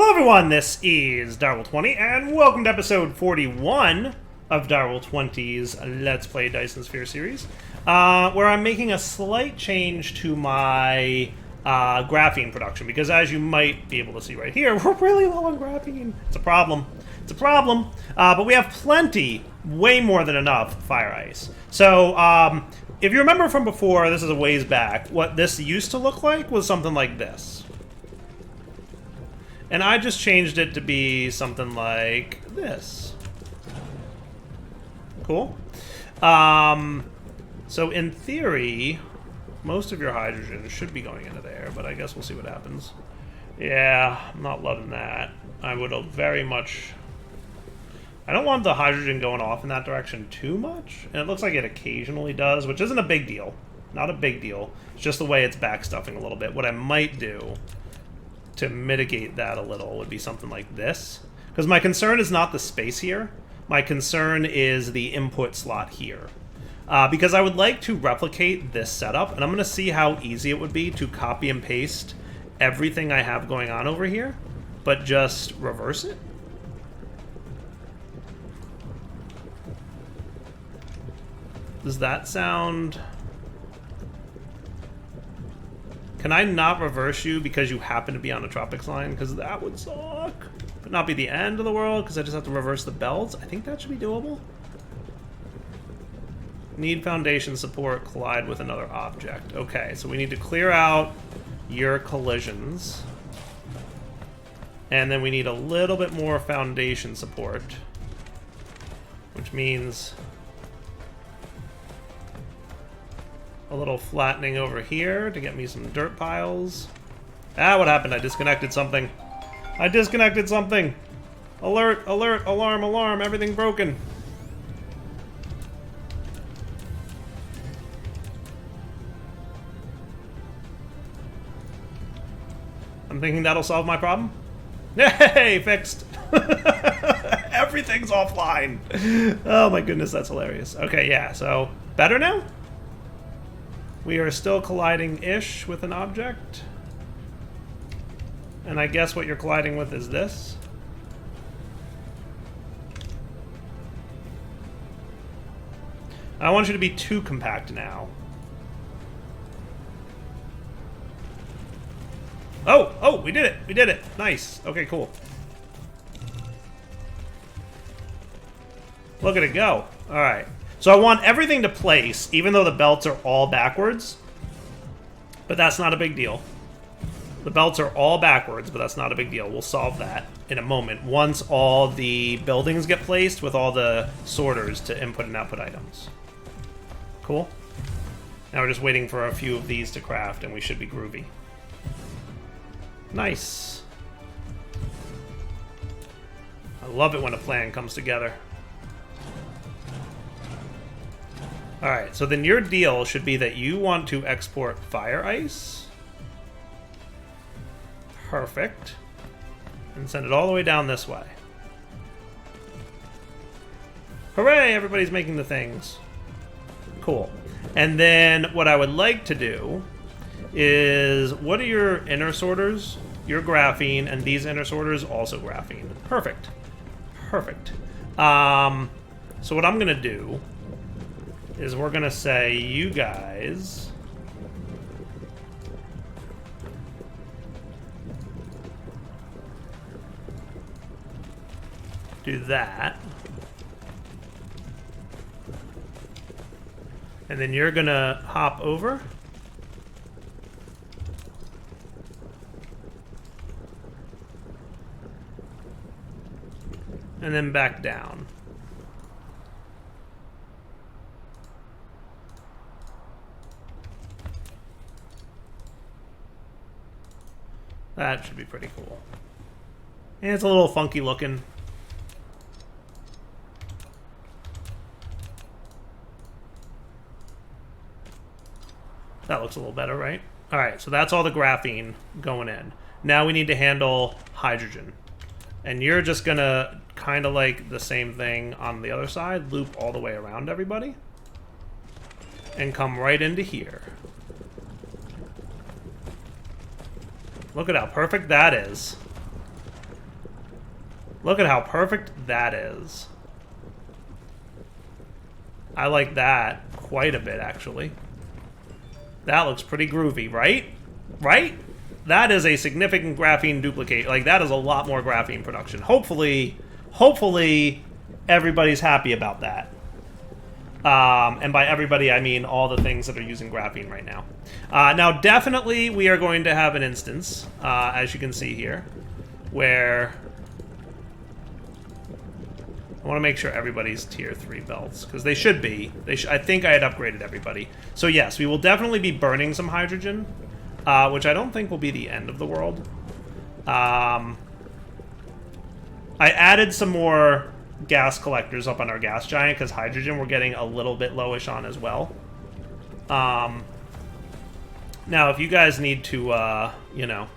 Hello everyone, this is Ep41, and welcome to episode 41 of Ep20's Let's Play Dyson Sphere series, where I'm making a slight change to my graphene production, because as you might be able to see right here, we're really low on graphene. It's a problem. It's a problem. But we have plenty, way more than enough, fire ice. So, if you remember from before, this is a ways back, what this used to look like was something like this. And I just changed it to be something like this. Cool. So in theory, most of your hydrogen should be going into there, but I guess we'll see what happens. Yeah, I'm not loving that. I would very much... I don't want the hydrogen going off in that direction too much, and it looks like it occasionally does, which isn't a big deal. Not a big deal. It's just the way it's backstuffing a little bit. What I might do to mitigate that a little would be something like this. Because my concern is not the space here. My concern is the input slot here. Because I would like to replicate this setup, and I'm going to see how easy it would be to copy and paste everything I have going on over here, but just reverse it. Does that sound... Can I not reverse you because you happen to be on a tropics line? Because that would suck. But not be the end of the world, because I just have to reverse the belts. I think that should be doable. Need foundation support, collide with another object. Okay, so we need to clear out your collisions. And then we need a little bit more foundation support. Which means... a little flattening over here to get me some dirt piles. Ah, what happened? I disconnected something. I disconnected something. Alert, alert, alarm, alarm, everything broken. I'm thinking that'll solve my problem. Yay, fixed. Everything's offline. Oh my goodness, that's hilarious. Okay, yeah, so better now? We are still colliding-ish with an object. And I guess what you're colliding with is this. I don't want you to be too compact now. Oh, we did it. We did it. Nice. Okay, cool. Look at it go. All right. So I want everything to place, even though the belts are all backwards. But that's not a big deal. The belts are all backwards, but that's not a big deal. We'll solve that in a moment, once all the buildings get placed with all the sorters to input and output items. Cool? Now we're just waiting for a few of these to craft, and we should be groovy. Nice. I love it when a plan comes together. Alright, so then your deal should be that you want to export fire ice. Perfect. And send it all the way down this way. Hooray, everybody's making the things. Cool. And then what I would like to do is, what are your inner sorters? Your graphene, and these inner sorters also graphene. Perfect. Perfect. So what I'm going to do is we're gonna say, you guys do that, and then you're gonna hop over, and then back down. That should be pretty cool. And it's a little funky looking. That looks a little better, right? Alright, so that's all the graphene going in. Now we need to handle hydrogen. And you're just gonna, kind of like the same thing on the other side, loop all the way around everybody. And come right into here. Look at how perfect that is. Look at how perfect that is. I like that quite a bit, actually. That looks pretty groovy, right? Right? That is a significant graphene duplicate. Like, that is a lot more graphene production. Hopefully, everybody's happy about that. And by everybody, I mean all the things that are using graphene right now. Now, definitely, we are going to have an instance, as you can see here, where I want to make sure everybody's tier 3 belts, because they should be. I think I had upgraded everybody. So yes, we will definitely be burning some hydrogen, which I don't think will be the end of the world. I added some more gas collectors up on our gas giant, because hydrogen we're getting a little bit lowish on as well. Now, if you guys need to, you know...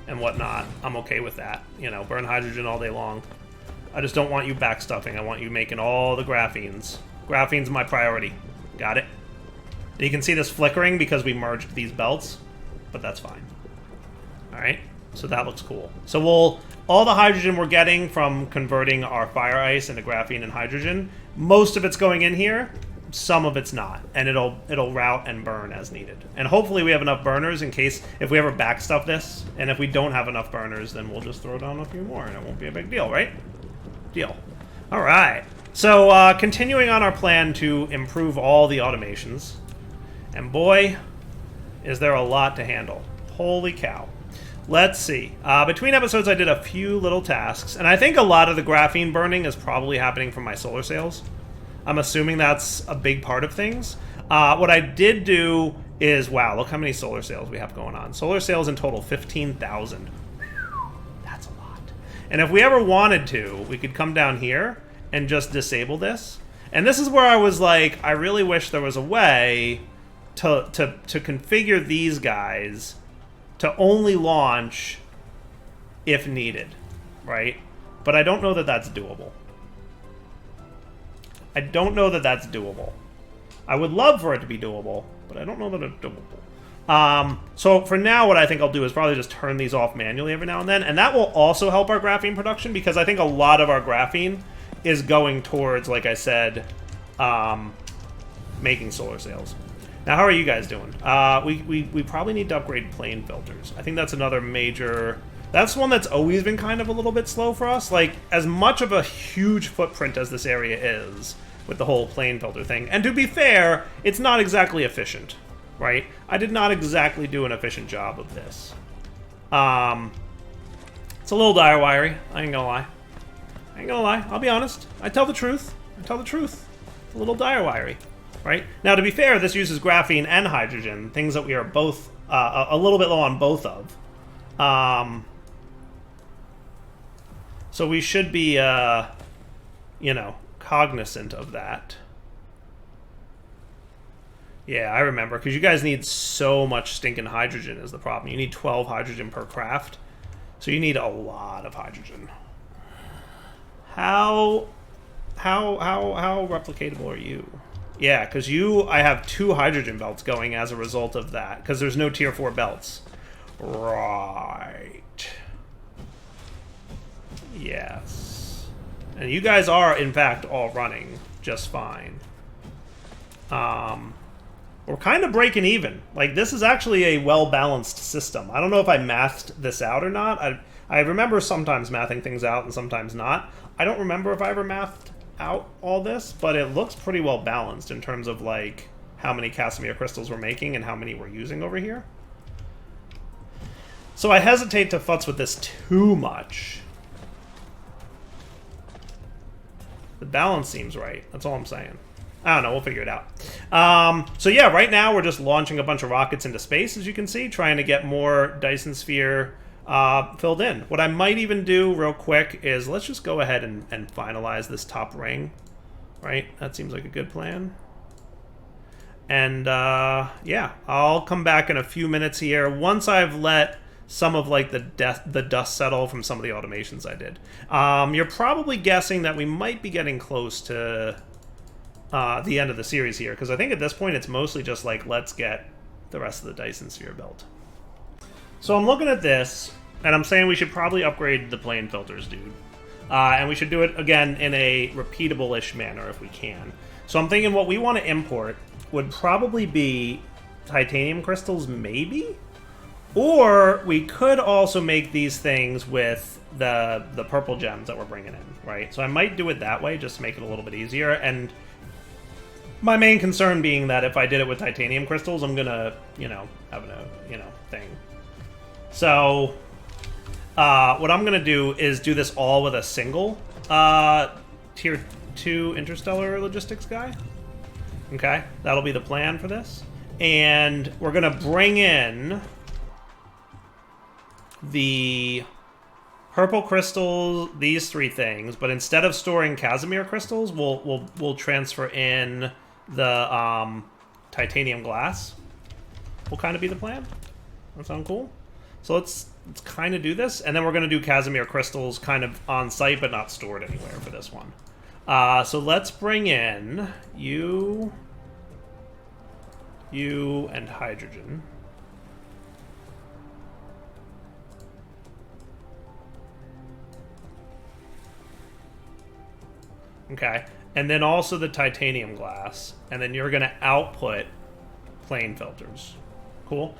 and whatnot, I'm okay with that. You know, burn hydrogen all day long. I just don't want you backstuffing. I want you making all the graphenes. Graphene's my priority. Got it? And you can see this flickering because we merged these belts, but that's fine. Alright, so that looks cool. So all the hydrogen we're getting from converting our fire ice into graphene and hydrogen, most of it's going in here. Some of it's not, and it'll route and burn as needed. And hopefully we have enough burners in case if we ever backstuff this, and if we don't have enough burners, then we'll just throw down a few more, and it won't be a big deal, right? Deal. All right. So continuing on our plan to improve all the automations, and boy, is there a lot to handle. Holy cow. Let's see. Between episodes, I did a few little tasks, and I think a lot of the graphene burning is probably happening from my solar sails. I'm assuming that's a big part of things. What I did do is, wow, look how many solar sails we have going on. Solar sails in total, 15,000. That's a lot. And if we ever wanted to, we could come down here and just disable this. And this is where I was like, I really wish there was a way to configure these guys to only launch if needed, right? But I don't know that that's doable. I don't know that that's doable. I would love for it to be doable, but I don't know that it's doable. So for now, what I think I'll do is probably just turn these off manually every now and then, and that will also help our graphene production, because I think a lot of our graphene is going towards, like I said, making solar sails. Now, how are you guys doing? We probably need to upgrade plane filters. I think that's another major... That's one that's always been kind of a little bit slow for us. Like, as much of a huge footprint as this area is with the whole plane filter thing, and to be fair, it's not exactly efficient, right? I did not exactly do an efficient job of this. It's a little dire wiry, I ain't gonna lie. I ain't gonna lie, I'll be honest. I tell the truth. I tell the truth. It's a little dire wiry, right? Now, to be fair, this uses graphene and hydrogen, things that we are both a little bit low on both of. So we should be, you know, cognizant of that. Yeah, I remember, because you guys need so much stinking hydrogen is the problem. You need 12 hydrogen per craft, so you need a lot of hydrogen. How replicatable are you? Yeah, because I have 2 hydrogen belts going as a result of that, because there's no tier 4 belts. Right. Yes. And you guys are, in fact, all running just fine. We're kind of breaking even. Like, this is actually a well-balanced system. I don't know if I mathed this out or not. I remember sometimes mathing things out and sometimes not. I don't remember if I ever mathed out all this, but it looks pretty well balanced in terms of, like, how many Casimir crystals we're making and how many we're using over here. So I hesitate to futz with this too much. The balance seems right. That's all I'm saying. I don't know. We'll figure it out. So yeah, right now we're just launching a bunch of rockets into space, as you can see, trying to get more Dyson sphere filled in. What I might even do real quick is let's just go ahead and finalize this top ring. Right? That seems like a good plan. And yeah, I'll come back in a few minutes here once I've let some of like the dust settle from some of the automations I did. You're probably guessing that we might be getting close to the end of the series here, because I think at this point it's mostly just like, let's get the rest of the Dyson sphere built. So I'm looking at this, and I'm saying we should probably upgrade the plane filters, dude. And we should do it, again, in a repeatable-ish manner if we can. So I'm thinking what we want to import would probably be titanium crystals, maybe? Or we could also make these things with the purple gems that we're bringing in, right? So I might do it that way, just to make it a little bit easier. And my main concern being that if I did it with titanium crystals, I'm gonna, have a, thing. So what I'm gonna do is do this all with a single tier 2 interstellar logistics guy. Okay, that'll be the plan for this. And we're gonna bring in the purple crystals, these 3 things, but instead of storing Casimir crystals, we'll transfer in the titanium glass. Will kind of be the plan. That sound cool? So let's kind of do this, and then we're going to do Casimir crystals kind of on site, but not stored anywhere for this one. So let's bring in you, and hydrogen. Okay, and then also the titanium glass, and then you're going to output plane filters. Cool.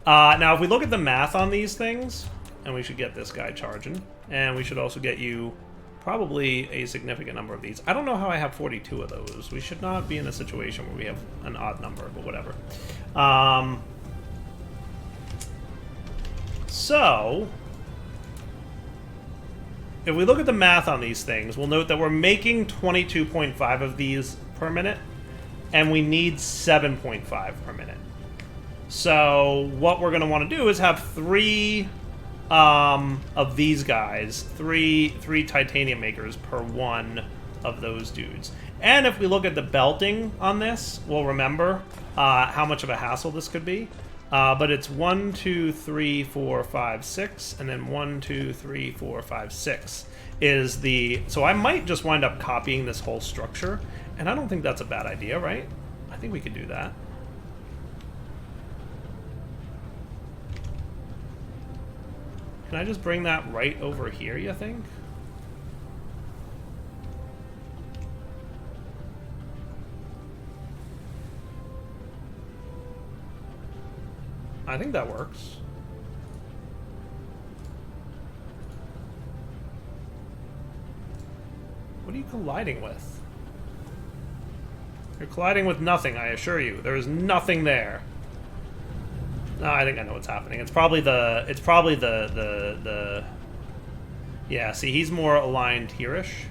Now, if we look at the math on these things, and we should get this guy charging, and we should also get you probably a significant number of these. I don't know how I have 42 of those. We should not be in a situation where we have an odd number, but whatever. So, if we look at the math on these things, we'll note that we're making 22.5 of these per minute, and we need 7.5 per minute. So what we're going to want to do is have 3 of these guys, three titanium makers per one of those dudes. And if we look at the belting on this, we'll remember how much of a hassle this could be. But it's 1, 2, 3, 4, 5, 6, and then 1, 2, 3, 4, 5, 6 is the... So I might just wind up copying this whole structure, and I don't think that's a bad idea, right? I think we could do that. Can I just bring that right over here, you think? I think that works. What are you colliding with? You're colliding with nothing, I assure you. There is nothing there. No, I think I know what's happening. It's probably the yeah, see, he's more aligned here-ish.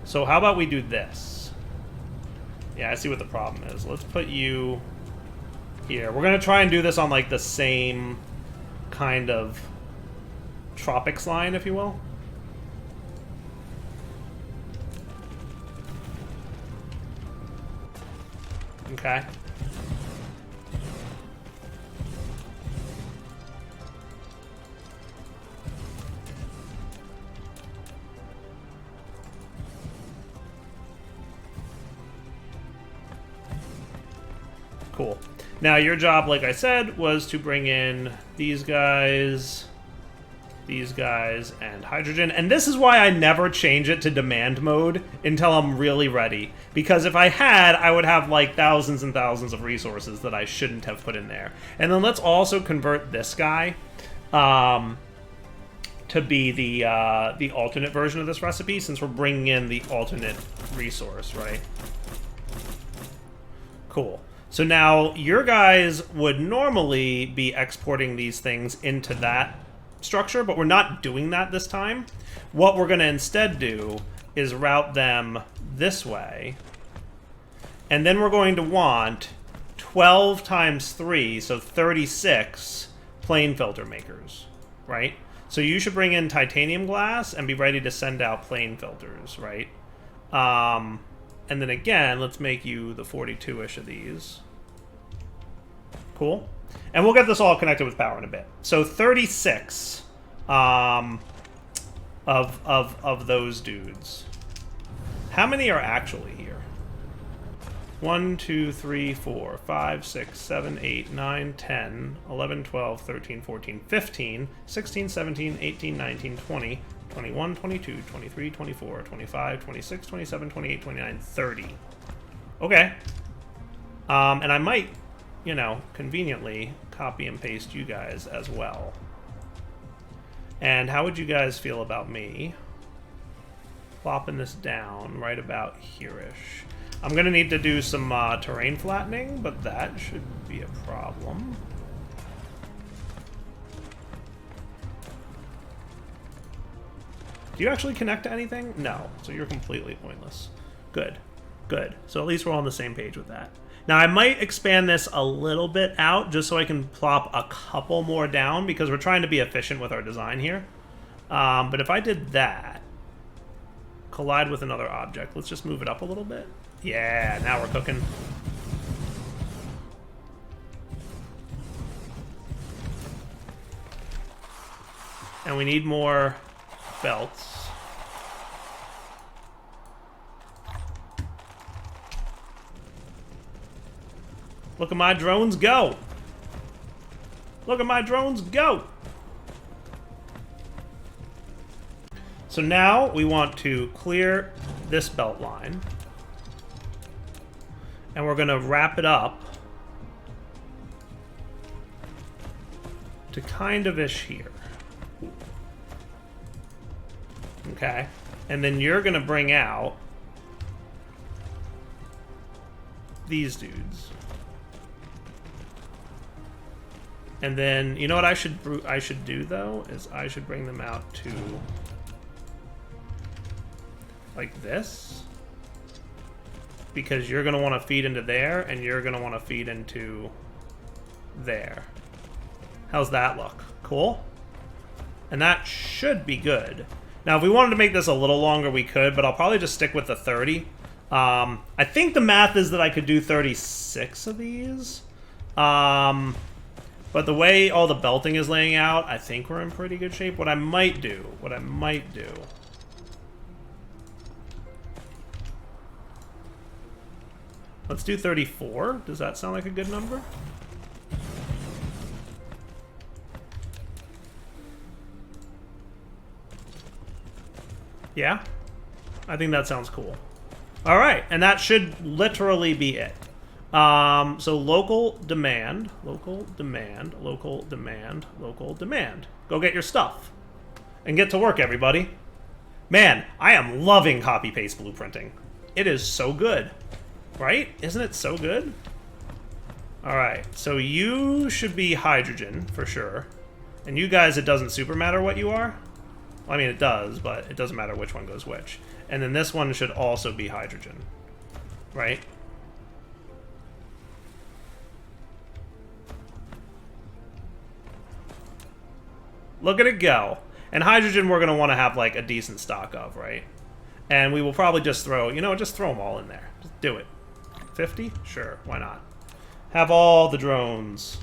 So how about we do this? Yeah, I see what the problem is. Let's put you here. We're gonna try and do this on like the same kind of tropics line, if you will. Okay. Cool. Now, your job, like I said, was to bring in these guys, and hydrogen. And this is why I never change it to demand mode until I'm really ready. Because if I had, I would have like thousands and thousands of resources that I shouldn't have put in there. And then let's also convert this guy to be the alternate version of this recipe, since we're bringing in the alternate resource, right? Cool. So now your guys would normally be exporting these things into that structure, but we're not doing that this time. What we're going to instead do is route them this way. And then we're going to want 12 times 3, so 36 plane filter makers, right? So you should bring in titanium glass and be ready to send out plane filters, right? And then again, let's make you the 42-ish of these. Cool. And we'll get this all connected with power in a bit. So 36 of those dudes. How many are actually here? 1, 2, 3, 4, 5, 6, 7, 8, 9, 10, 11, 12, 13, 14, 15, 16, 17, 18, 19, 20, 21, 22, 23, 24, 25, 26, 27, 28, 29, 30. Okay. And I might, you know, conveniently copy and paste you guys as well. And how would you guys feel about me plopping this down right about here-ish? I'm going to need to do some terrain flattening, but that shouldn't be a problem. Do you actually connect to anything? No, so you're completely pointless. Good, good. So at least we're all on the same page with that. Now I might expand this a little bit out just so I can plop a couple more down because we're trying to be efficient with our design here. But if I did that, collide with another object, let's just move it up a little bit. Yeah, now we're cooking. And we need more belts. Look at my drones go! Look at my drones go! So now we want to clear this belt line. And we're going to wrap it up to kind of ish here. Okay. And then you're going to bring out these dudes. And then, you know what I should do though, is I should bring them out to like this. Because you're going to want to feed into there, and you're going to want to feed into there. How's that look? Cool? And that should be good. Now, if we wanted to make this a little longer, we could, but I'll probably just stick with the 30. I think the math is that I could do 36 of these. But the way all the belting is laying out, I think we're in pretty good shape. What I might do... Let's do 34. Does that sound like a good number? Yeah? I think that sounds cool. All right, and that should literally be it. So local demand, local demand, local demand, local demand. Go get your stuff. And get to work, everybody. Man, I am loving copy-paste blueprinting. It is so good. Right? Isn't it so good? Alright, so you should be hydrogen, for sure. And you guys, it doesn't super matter what you are. Well, I mean, it does, but it doesn't matter which one goes which. And then this one should also be hydrogen. Right? Look at it go. And hydrogen we're going to want to have, like, a decent stock of, right? And we will probably just throw, you know, just throw them all in there. Just do it. 50? Sure, why not? Have all the drones.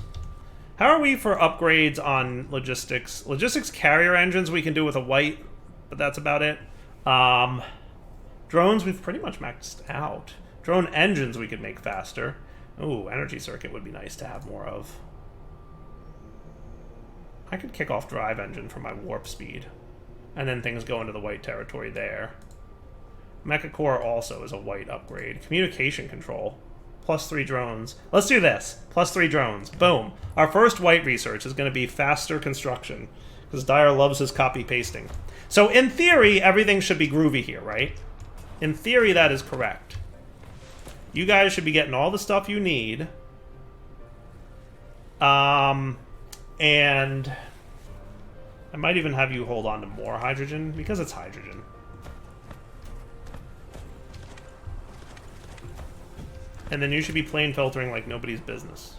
How are we for upgrades on logistics? Logistics carrier engines we can do with a white, but that's about it. Drones we've pretty much maxed out. Drone engines we could make faster. Ooh, energy circuit would be nice to have more of. I could kick off drive engine for my warp speed. And then things go into the white territory there. Mecha Core also is a white upgrade. Communication control. +3 drones. Let's do this. +3 drones. Boom. Our first white research is going to be faster construction. Because Dyer loves his copy-pasting. So in theory, everything should be groovy here, right? In theory, that is correct. You guys should be getting all the stuff you need. And I might even have you hold on to more hydrogen, because it's hydrogen. And then you should be plane filtering like nobody's business.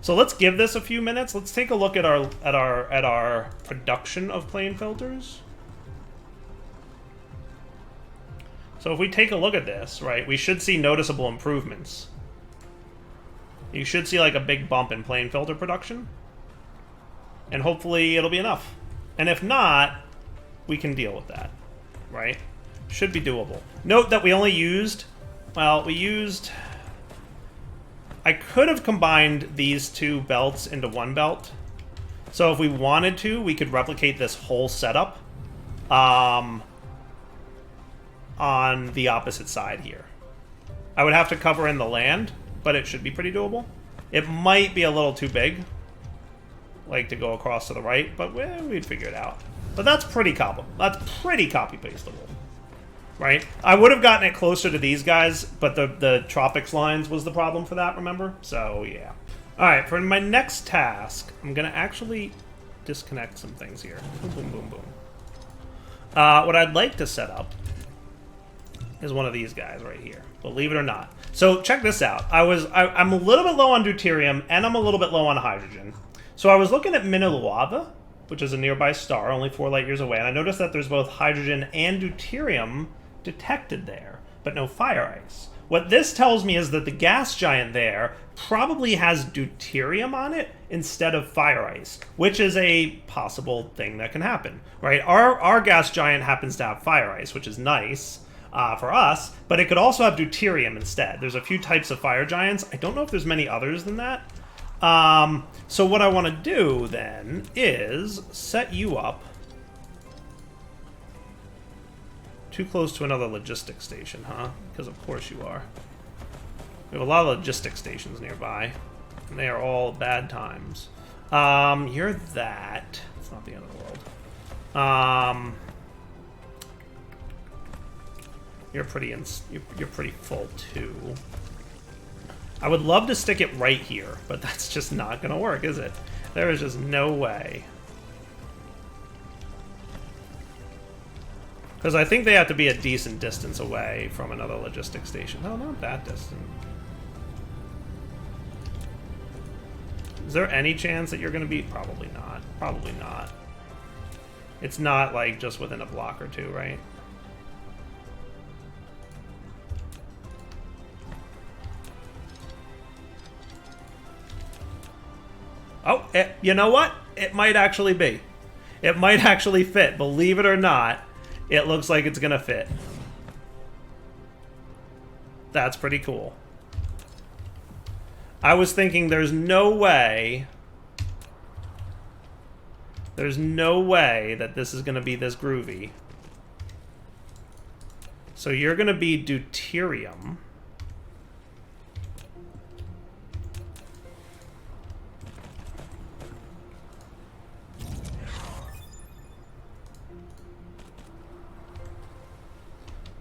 So let's give this a few minutes. Let's take a look at our production of plane filters. So if we take a look at this, right, we should see noticeable improvements. You should see like a big bump in plane filter production. And hopefully it'll be enough. And if not, we can deal with that, right? Should be doable. Note that we only used Well, we used... I could have combined these two belts into one belt. So if we wanted to, we could replicate this whole setup on the opposite side here. I would have to cover in the land, but it should be pretty doable. It might be a little too big, like to go across to the right, but we'd figure it out. But that's pretty copy-pastable, right? I would have gotten it closer to these guys, but the tropics lines was the problem for that, remember? So, yeah. All right, for my next task, I'm going to actually disconnect some things here. Boom, boom, boom, boom. What I'd like to set up is one of these guys right here, believe it or not. So check this out. I'm a little bit low on deuterium, and I'm a little bit low on hydrogen. So I was looking at Miniluava, which is a nearby star, only 4 light years away, and I noticed that there's both hydrogen and deuterium detected there, but no fire ice. What this tells me is that the gas giant there probably has deuterium on it instead of fire ice, which is a possible thing that can happen, right? Our gas giant happens to have fire ice, which is nice for us, but it could also have deuterium instead. There's a few types of fire giants. I don't know if there's many others than that. So what I want to do then is set you up too close to another logistics station, huh? Because of course you are. We have a lot of logistics stations nearby, and they are all bad times. You're that. It's not the end of the world. You're pretty full too. I would love to stick it right here, but that's just not gonna work, is it? There is just no way. Because I think they have to be a decent distance away from another logistics station. No, not that distant. Is there any chance that you're going to be? Probably not. Probably not. It's not like just within a block or two, right? Oh, you know what? It might actually be. It might actually fit. Believe it or not, it looks like it's going to fit. That's pretty cool. I was thinking there's no way that this is going to be this groovy. So you're going to be deuterium.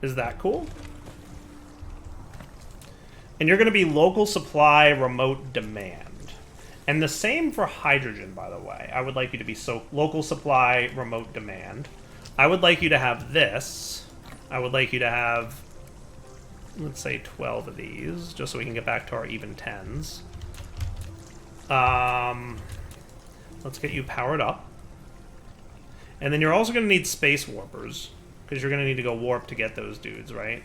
Is that cool? And you're going to be local supply, remote demand. And the same for hydrogen, by the way. I would like you to be local supply, remote demand. I would like you to have this. I would like you to have, let's say, 12 of these, just so we can get back to our even 10s. Let's get you powered up. And then you're also going to need space warpers, because you're going to need to go warp to get those dudes, right?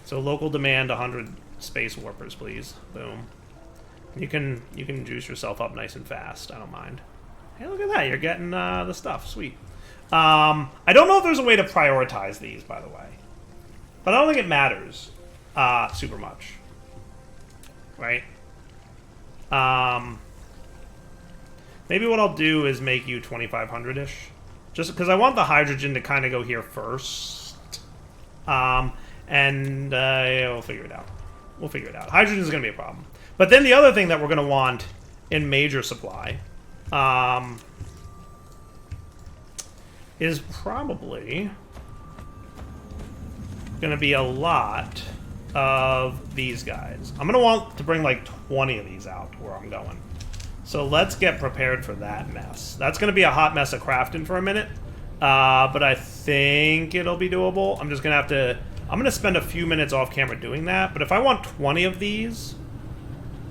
So local demand 100 space warpers, please. Boom. You can juice yourself up nice and fast. I don't mind. Hey, look at that. You're getting the stuff. Sweet. I don't know if there's a way to prioritize these, by the way. But I don't think it matters super much. Right? Maybe what I'll do is make you 2,500-ish. Just because I want the hydrogen to kind of go here first. And we'll figure it out. We'll figure it out. Hydrogen is going to be a problem. But then the other thing that we're going to want in major supply is probably going to be a lot of these guys. I'm going to want to bring like 20 of these out to where I'm going. So let's get prepared for that mess. That's going to be a hot mess of crafting for a minute. But I think it'll be doable. I'm just going to have to... I'm going to spend a few minutes off camera doing that. But if I want 20 of these,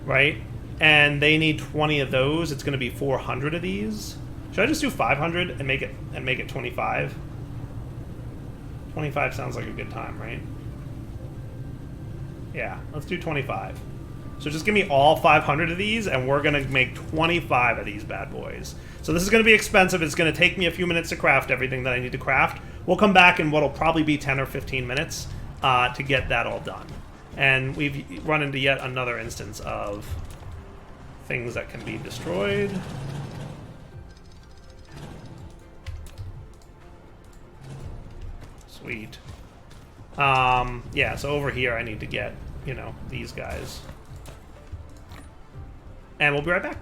right, and they need 20 of those, it's going to be 400 of these. Should I just do 500 and make it 25? 25 sounds like a good time, right? Yeah, let's do 25. So just give me all 500 of these, and we're going to make 25 of these bad boys. So this is going to be expensive. It's going to take me a few minutes to craft everything that I need to craft. We'll come back in what'll probably be 10 or 15 minutes to get that all done. And we've run into yet another instance of things that can be destroyed. Sweet. Yeah, so over here I need to get, you know, these guys. And we'll be right back.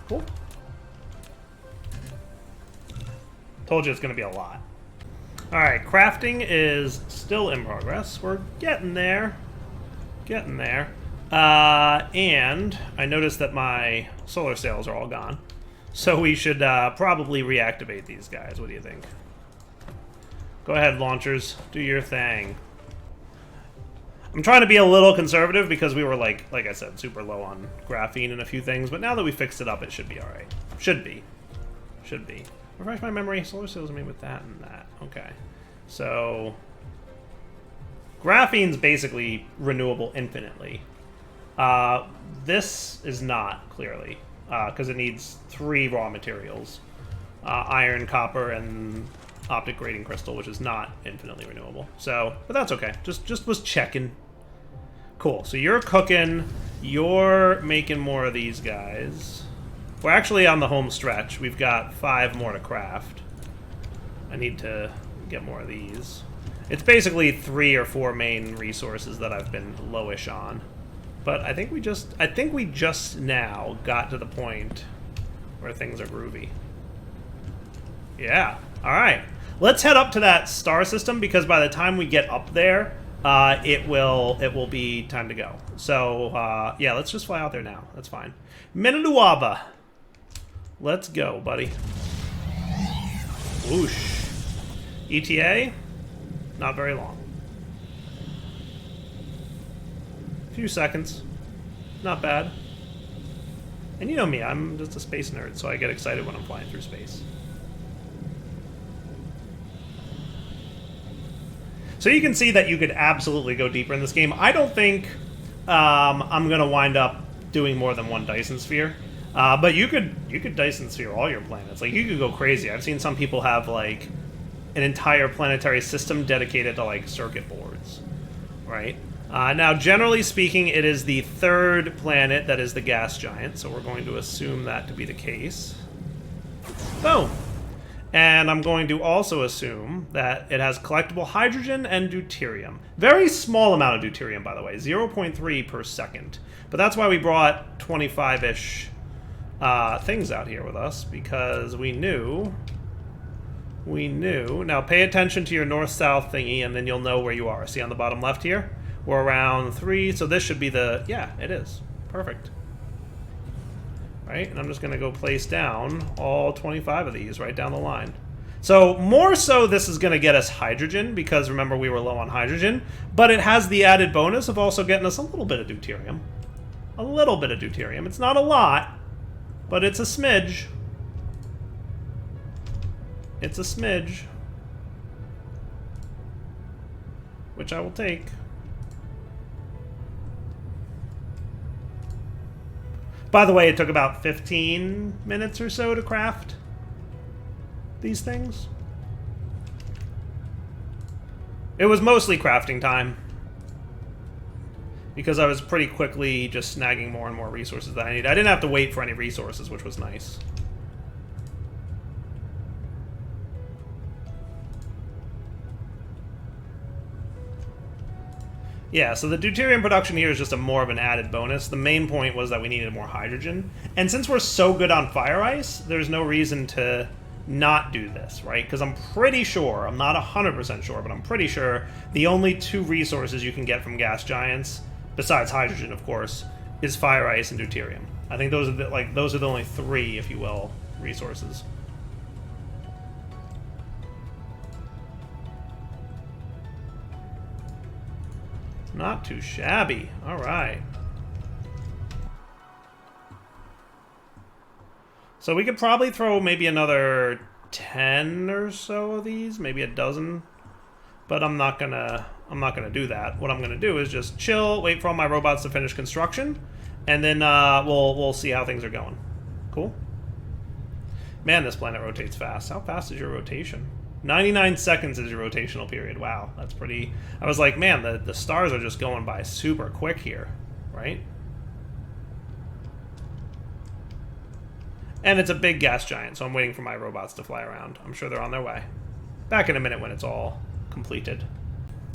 Cool. Told you it's going to be a lot. Alright, crafting is still in progress. We're getting there. Getting there. And I noticed that my solar sails are all gone. So we should probably reactivate these guys. What do you think? Go ahead, launchers. Do your thing. I'm trying to be a little conservative because we were, like I said, super low on graphene and a few things. But now that we fixed it up, it should be alright. Should be. Should be. Refresh my memory. Solar sails are made with that and that. Okay. So graphene's basically renewable infinitely. This is not, clearly, because it needs 3 raw materials. Iron, copper, and optic grading crystal, which is not infinitely renewable. So, but that's okay. Just was checking. Cool. So you're cooking. You're making more of these guys. We're actually on the home stretch. We've got 5 more to craft. I need to get more of these. It's basically 3 or 4 main resources that I've been lowish on. But I think we just now got to the point where things are groovy. Yeah. All right. Let's head up to that star system because by the time we get up there, it will be time to go. So yeah, let's just fly out there now. That's fine. Menaduava. Let's go, buddy. Whoosh. ETA? Not very long. A few seconds. Not bad. And you know me, I'm just a space nerd, so I get excited when I'm flying through space. So you can see that you could absolutely go deeper in this game. I don't think I'm going to wind up doing more than 1 Dyson sphere. But you could Dyson sphere all your planets. Like, you could go crazy. I've seen some people have, like, an entire planetary system dedicated to, like, circuit boards. Right? Now, generally speaking, it is the 3rd planet that is the gas giant, so we're going to assume that to be the case. Boom! And I'm going to also assume that it has collectible hydrogen and deuterium. Very small amount of deuterium, by the way, 0.3 per second. But that's why we brought 25-ish things out here with us, because we knew... Now, pay attention to your north-south thingy, and then you'll know where you are. See on the bottom left here? We're around 3, so this should be the... Yeah, it is. Perfect. Right? And I'm just going to go place down all 25 of these right down the line. So, more so this is going to get us hydrogen, because remember we were low on hydrogen, but it has the added bonus of also getting us a little bit of deuterium. A little bit of deuterium. It's not a lot, but it's a smidge. It's a smidge. Which I will take. By the way, it took about 15 minutes or so to craft these things. It was mostly crafting time, because I was pretty quickly just snagging more and more resources that I need. I didn't have to wait for any resources, which was nice. Yeah, so the deuterium production here is just more of an added bonus. The main point was that we needed more hydrogen. And since we're so good on fire ice, there's no reason to not do this, right? Because I'm pretty sure, I'm not 100% sure, but I'm pretty sure the only 2 resources you can get from gas giants, besides hydrogen, of course, is fire ice and deuterium. I think those are the only 3, if you will, resources. Not too shabby. All right. So we could probably throw maybe another 10 or so of these, maybe a dozen. But I'm not gonna do that. What I'm gonna do is just chill, wait for all my robots to finish construction, and then we'll see how things are going. Cool. Man, this planet rotates fast. How fast is your rotation? 99 seconds is your rotational period. Wow, that's pretty... I was like, man, the stars are just going by super quick here, right? And it's a big gas giant, so I'm waiting for my robots to fly around. I'm sure they're on their way. Back in a minute when it's all completed.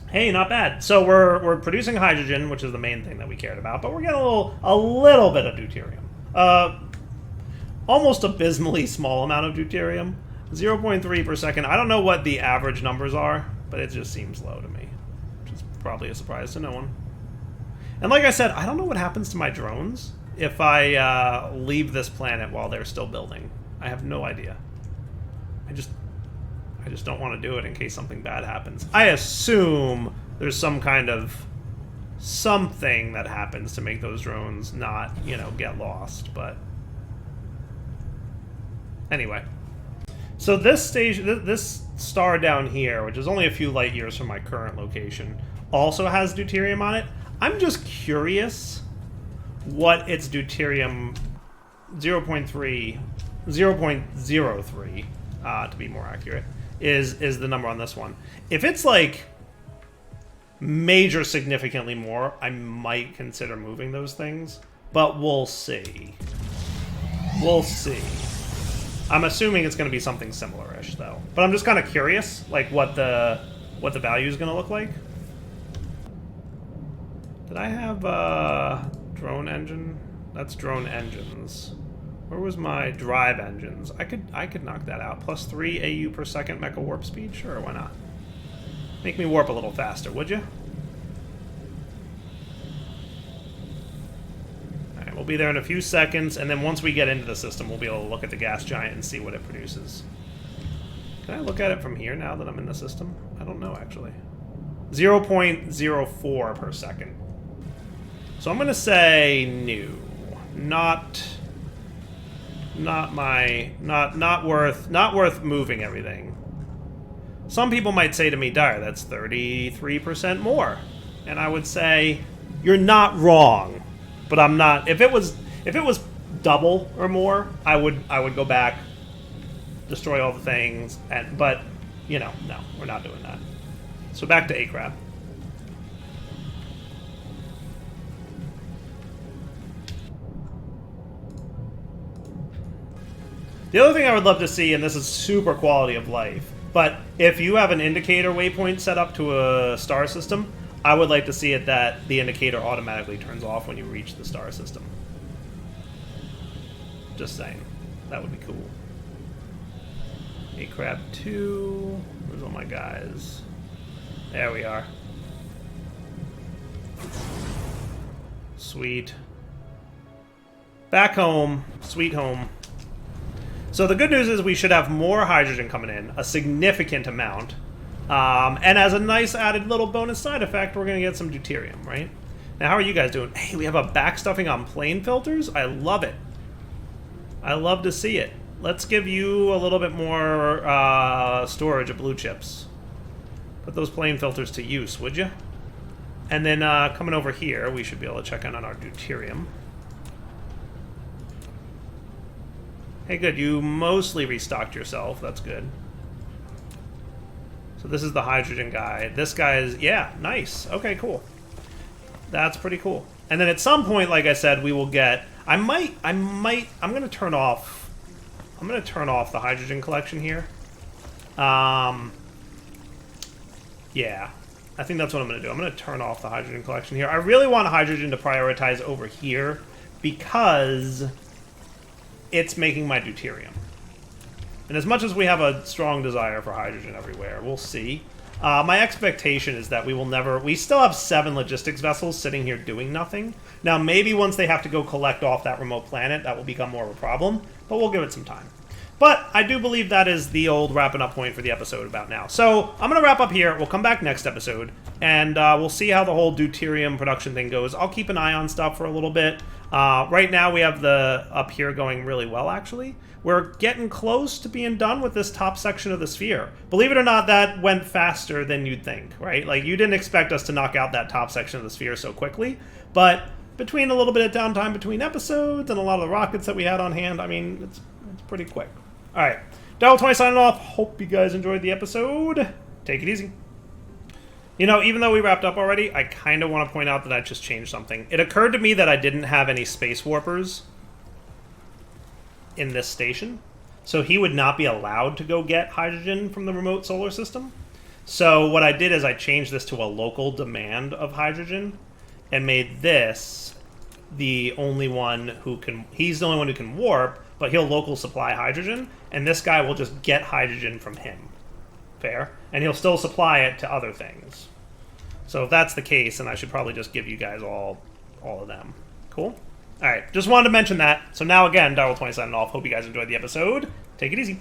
Hey, not bad. So we're producing hydrogen, which is the main thing that we cared about, but we're getting a little bit of deuterium. Almost abysmally small amount of deuterium. 0.3 per second. I don't know what the average numbers are, but it just seems low to me, which is probably a surprise to no one. And like I said, I don't know what happens to my drones if I leave this planet while they're still building. I have no idea. I just don't want to do it in case something bad happens. I assume there's some kind of something that happens to make those drones not, you know, get lost, but anyway. So this station, this star down here, which is only a few light years from my current location, also has deuterium on it. I'm just curious what its deuterium 0.03, to be more accurate, is the number on this one. If it's like major significantly more, I might consider moving those things, but we'll see. We'll see. I'm assuming it's going to be something similar-ish, though. But I'm just kind of curious, like, what the value is going to look like. Did I have drone engine? That's drone engines. Where was my drive engines? I could knock that out. +3 AU per second mecha warp speed? Sure, why not? Make me warp a little faster, would you? Alright, we'll be there in a few seconds, and then once we get into the system, we'll be able to look at the gas giant and see what it produces. Can I look at it from here now that I'm in the system? I don't know, actually. 0.04 per second. So I'm going to say new. Not worth moving everything. Some people might say to me, Dyer, that's 33% more. And I would say, you're not wrong. But I'm not. If it was double or more, I would go back, destroy all the things, but you know, no, we're not doing that. So back to A-Crab. The other thing I would love to see, and this is super quality of life, but if you have an indicator waypoint set up to a star system, I would like to see it that the indicator automatically turns off when you reach the star system. Just saying. That would be cool. A-Crab 2. Where's all my guys? There we are. Sweet. Back home. Sweet home. So the good news is we should have more hydrogen coming in, a significant amount. And as a nice added little bonus side effect, we're going to get some deuterium, right? Now, how are you guys doing? Hey, we have a backstuffing on plane filters? I love it. I love to see it. Let's give you a little bit more storage of blue chips. Put those plane filters to use, would you? And then coming over here, we should be able to check in on our deuterium. Hey, good. You mostly restocked yourself. That's good. So this is the hydrogen guy. This guy is, yeah, nice. Okay, cool. That's pretty cool. And then at some point, like I said, we will get, I'm going to turn off the hydrogen collection here. Yeah, I think that's what I'm going to do. I'm going to turn off the hydrogen collection here. I really want hydrogen to prioritize over here because it's making my deuterium. And as much as we have a strong desire for hydrogen everywhere, we'll see. My expectation is that we still have 7 logistics vessels sitting here doing nothing. Now, maybe once they have to go collect off that remote planet, that will become more of a problem, but we'll give it some time. But I do believe that is the old wrapping up point for the episode about now. So I'm going to wrap up here. We'll come back next episode, and we'll see how the whole deuterium production thing goes. I'll keep an eye on stuff for a little bit. Right now we have the up here going really well, actually. We're getting close to being done with this top section of the sphere. Believe it or not, that went faster than you'd think, right? Like, you didn't expect us to knock out that top section of the sphere so quickly, but between a little bit of downtime between episodes and a lot of the rockets that we had on hand, I mean, it's pretty quick. All right, Dyson signing off. Hope you guys enjoyed the episode. Take it easy. You know, even though we wrapped up already, I kind of want to point out that I just changed something. It occurred to me that I didn't have any space warpers in this station, so he would not be allowed to go get hydrogen from the remote solar system. So what I did is I changed this to a local demand of hydrogen and made this the only one who can... He's the only one who can warp, but he'll local supply hydrogen, and this guy will just get hydrogen from him. Fair? And he'll still supply it to other things. So if that's the case, then I should probably just give you guys all of them. Cool? Alright, just wanted to mention that. So now again, Darrell 20 signing off. Hope you guys enjoyed the episode. Take it easy.